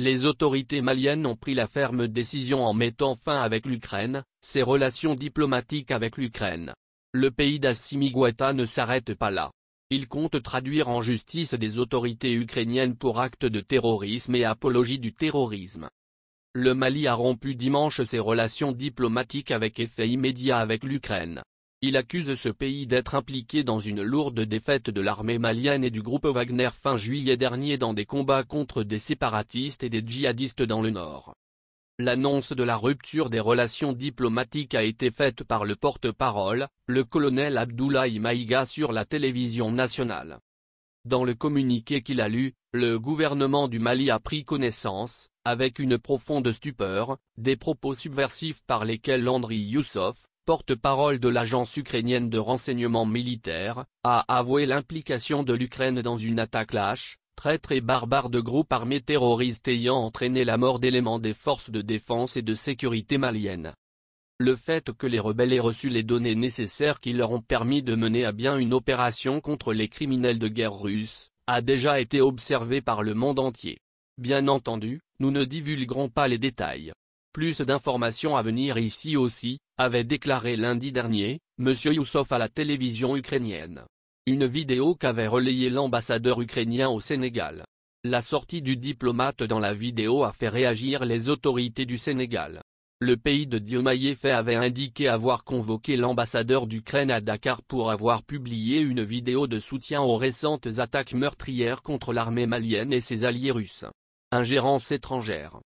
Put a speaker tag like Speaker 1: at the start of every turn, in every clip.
Speaker 1: Les autorités maliennes ont pris la ferme décision en mettant fin avec l'Ukraine, ses relations diplomatiques avec l'Ukraine. Le pays d'Assimi Goïta ne s'arrête pas là. Il compte traduire en justice des autorités ukrainiennes pour actes de terrorisme et apologie du terrorisme. Le Mali a rompu dimanche ses relations diplomatiques avec effet immédiat avec l'Ukraine. Il accuse ce pays d'être impliqué dans une lourde défaite de l'armée malienne et du groupe Wagner fin juillet dernier dans des combats contre des séparatistes et des djihadistes dans le nord. L'annonce de la rupture des relations diplomatiques a été faite par le porte-parole, le colonel Abdoulaye Maïga sur la télévision nationale. Dans le communiqué qu'il a lu, le gouvernement du Mali a pris connaissance, avec une profonde stupeur, des propos subversifs par lesquels Andriy Youssof, porte-parole de l'agence ukrainienne de renseignement militaire, a avoué l'implication de l'Ukraine dans une attaque lâche, traître et barbare de groupes armés terroristes ayant entraîné la mort d'éléments des forces de défense et de sécurité maliennes. Le fait que les rebelles aient reçu les données nécessaires qui leur ont permis de mener à bien une opération contre les criminels de guerre russes, a déjà été observé par le monde entier. Bien entendu, nous ne divulguerons pas les détails. Plus d'informations à venir ici aussi, avait déclaré lundi dernier, M. Youssof à la télévision ukrainienne. Une vidéo qu'avait relayée l'ambassadeur ukrainien au Sénégal. La sortie du diplomate dans la vidéo a fait réagir les autorités du Sénégal. Le pays de Diomaye Faye avait indiqué avoir convoqué l'ambassadeur d'Ukraine à Dakar pour avoir publié une vidéo de soutien aux récentes attaques meurtrières contre l'armée malienne et ses alliés russes. Ingérence étrangère.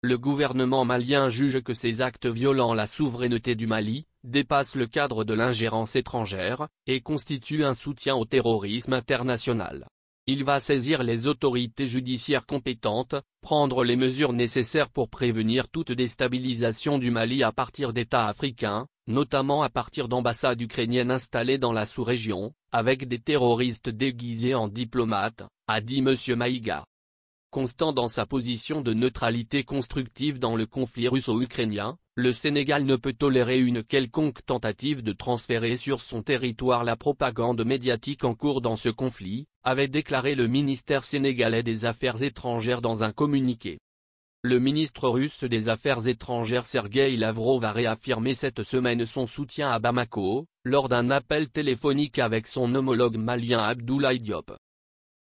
Speaker 1: Le gouvernement malien juge que ces actes violant la souveraineté du Mali, dépassent le cadre de l'ingérence étrangère, et constituent un soutien au terrorisme international. Il va saisir les autorités judiciaires compétentes, prendre les mesures nécessaires pour prévenir toute déstabilisation du Mali à partir d'États africains, notamment à partir d'ambassades ukrainiennes installées dans la sous-région, avec des terroristes déguisés en diplomates, a dit M. Maïga. Constant dans sa position de neutralité constructive dans le conflit russo-ukrainien, le Sénégal ne peut tolérer une quelconque tentative de transférer sur son territoire la propagande médiatique en cours dans ce conflit, avait déclaré le ministère sénégalais des Affaires étrangères dans un communiqué. Le ministre russe des Affaires étrangères Sergueï Lavrov a réaffirmé cette semaine son soutien à Bamako, lors d'un appel téléphonique avec son homologue malien Abdoulaye Diop.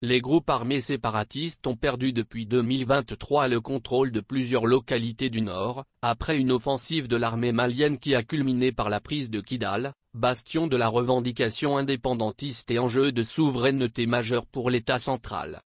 Speaker 1: Les groupes armés séparatistes ont perdu depuis 2023 le contrôle de plusieurs localités du nord, après une offensive de l'armée malienne qui a culminé par la prise de Kidal, bastion de la revendication indépendantiste et enjeu de souveraineté majeur pour l'État central.